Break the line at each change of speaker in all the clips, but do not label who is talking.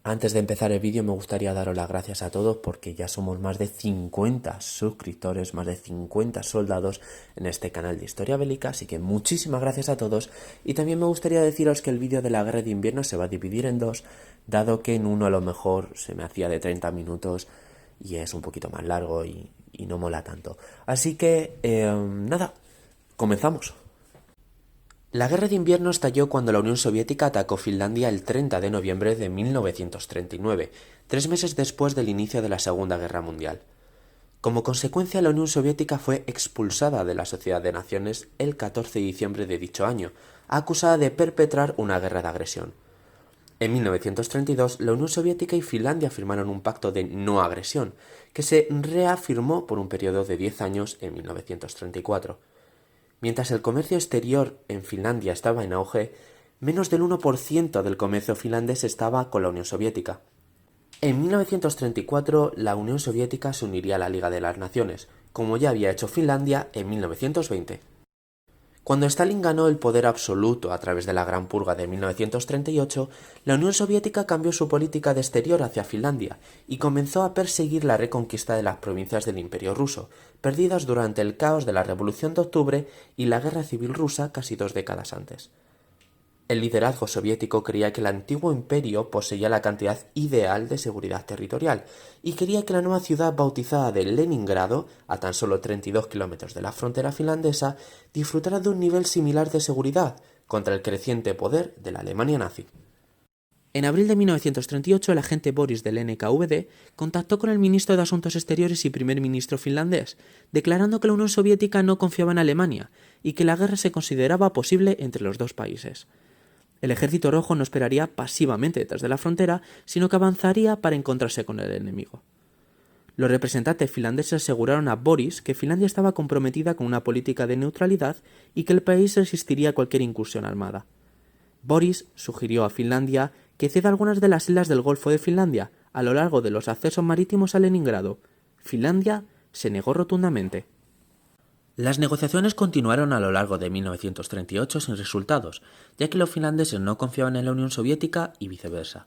Antes de empezar el vídeo me gustaría daros las gracias a todos porque ya somos más de 50 suscriptores, más de 50 soldados en este canal de Historia Bélica, así que muchísimas gracias a todos. Y también me gustaría deciros que el vídeo de la Guerra de Invierno se va a dividir en dos, dado que en uno a lo mejor se me hacía de 30 minutos y es un poquito más largo y no mola tanto. Así que, nada, comenzamos. La Guerra de Invierno estalló cuando la Unión Soviética atacó Finlandia el 30 de noviembre de 1939, 3 meses después del inicio de la Segunda Guerra Mundial. Como consecuencia, la Unión Soviética fue expulsada de la Sociedad de Naciones el 14 de diciembre de dicho año, acusada de perpetrar una guerra de agresión. En 1932, la Unión Soviética y Finlandia firmaron un pacto de no agresión, que se reafirmó por un periodo de 10 años en 1934. Mientras el comercio exterior en Finlandia estaba en auge, menos del 1% del comercio finlandés estaba con la Unión Soviética. En 1934, la Unión Soviética se uniría a la Liga de las Naciones, como ya había hecho Finlandia en 1920. Cuando Stalin ganó el poder absoluto a través de la Gran Purga de 1938, la Unión Soviética cambió su política de exterior hacia Finlandia y comenzó a perseguir la reconquista de las provincias del Imperio ruso, perdidas durante el caos de la Revolución de Octubre y la Guerra Civil Rusa casi 2 décadas antes. El liderazgo soviético creía que el antiguo imperio poseía la cantidad ideal de seguridad territorial y quería que la nueva ciudad bautizada de Leningrado, a tan solo 32 kilómetros de la frontera finlandesa, disfrutara de un nivel similar de seguridad contra el creciente poder de la Alemania nazi. En abril de 1938, el agente Boris del NKVD contactó con el ministro de Asuntos Exteriores y primer ministro finlandés, declarando que la Unión Soviética no confiaba en Alemania y que la guerra se consideraba posible entre los dos países. El Ejército Rojo no esperaría pasivamente detrás de la frontera, sino que avanzaría para encontrarse con el enemigo. Los representantes finlandeses aseguraron a Boris que Finlandia estaba comprometida con una política de neutralidad y que el país resistiría a cualquier incursión armada. Boris sugirió a Finlandia que ceda algunas de las islas del Golfo de Finlandia a lo largo de los accesos marítimos a Leningrado. Finlandia se negó rotundamente. Las negociaciones continuaron a lo largo de 1938 sin resultados, ya que los finlandeses no confiaban en la Unión Soviética y viceversa.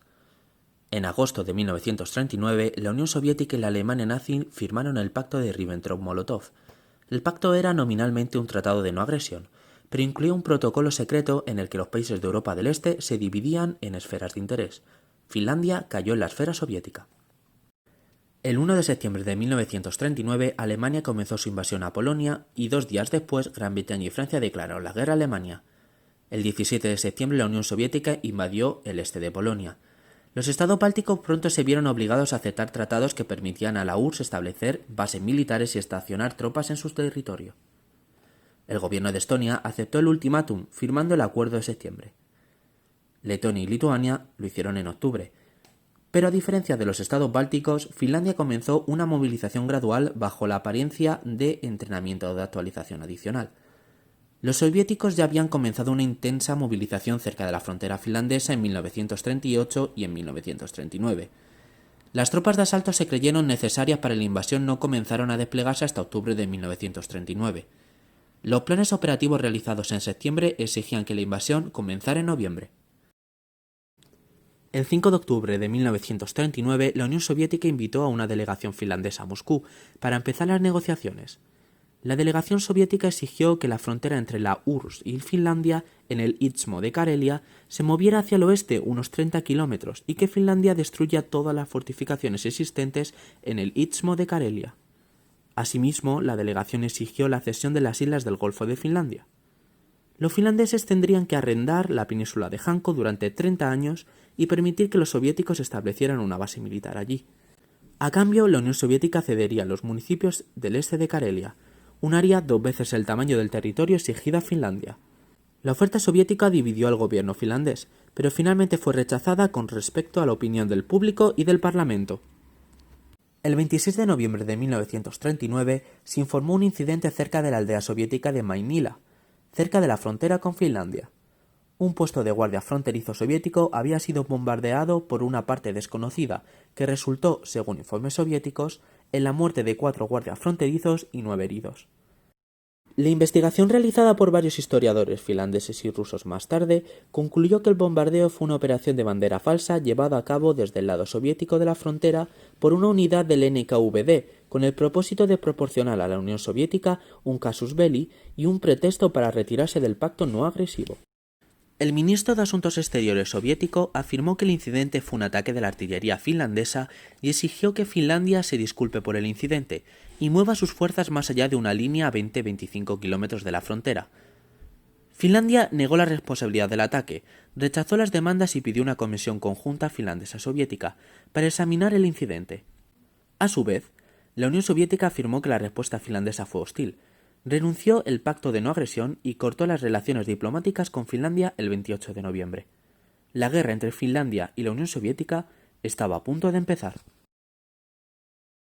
En agosto de 1939, la Unión Soviética y la Alemania nazi firmaron el Pacto de Ribbentrop-Molotov. El pacto era nominalmente un tratado de no agresión, pero incluía un protocolo secreto en el que los países de Europa del Este se dividían en esferas de interés. Finlandia cayó en la esfera soviética. El 1 de septiembre de 1939, Alemania comenzó su invasión a Polonia y 2 días después, Gran Bretaña y Francia declararon la guerra a Alemania. El 17 de septiembre, la Unión Soviética invadió el este de Polonia. Los estados bálticos pronto se vieron obligados a aceptar tratados que permitían a la URSS establecer bases militares y estacionar tropas en su territorio. El gobierno de Estonia aceptó el ultimátum, firmando el Acuerdo de septiembre. Letonia y Lituania lo hicieron en octubre. Pero a diferencia de los estados bálticos, Finlandia comenzó una movilización gradual bajo la apariencia de entrenamiento de actualización adicional. Los soviéticos ya habían comenzado una intensa movilización cerca de la frontera finlandesa en 1938 y en 1939. Las tropas de asalto se creyeron necesarias para la invasión no comenzaron a desplegarse hasta octubre de 1939. Los planes operativos realizados en septiembre exigían que la invasión comenzara en noviembre. El 5 de octubre de 1939, la Unión Soviética invitó a una delegación finlandesa a Moscú para empezar las negociaciones. La delegación soviética exigió que la frontera entre la URSS y Finlandia, en el Istmo de Karelia, se moviera hacia el oeste unos 30 kilómetros y que Finlandia destruya todas las fortificaciones existentes en el Istmo de Karelia. Asimismo, la delegación exigió la cesión de las islas del Golfo de Finlandia. Los finlandeses tendrían que arrendar la península de Hanko durante 30 años y permitir que los soviéticos establecieran una base militar allí. A cambio, la Unión Soviética cedería los municipios del este de Karelia, un área 2 veces el tamaño del territorio exigido a Finlandia. La oferta soviética dividió al gobierno finlandés, pero finalmente fue rechazada con respecto a la opinión del público y del Parlamento. El 26 de noviembre de 1939 se informó un incidente cerca de la aldea soviética de Mainila, cerca de la frontera con Finlandia. Un puesto de guardia fronterizo soviético había sido bombardeado por una parte desconocida, que resultó, según informes soviéticos, en la muerte de 4 guardias fronterizos y 9 heridos. La investigación realizada por varios historiadores finlandeses y rusos más tarde concluyó que el bombardeo fue una operación de bandera falsa llevada a cabo desde el lado soviético de la frontera por una unidad del NKVD con el propósito de proporcionar a la Unión Soviética un casus belli y un pretexto para retirarse del pacto no agresivo. El ministro de Asuntos Exteriores soviético afirmó que el incidente fue un ataque de la artillería finlandesa y exigió que Finlandia se disculpe por el incidente y mueva sus fuerzas más allá de una línea a 20-25 kilómetros de la frontera. Finlandia negó la responsabilidad del ataque, rechazó las demandas y pidió una comisión conjunta finlandesa-soviética para examinar el incidente. A su vez, la Unión Soviética afirmó que la respuesta finlandesa fue hostil, renunció el pacto de no agresión y cortó las relaciones diplomáticas con Finlandia el 28 de noviembre. La guerra entre Finlandia y la Unión Soviética estaba a punto de empezar.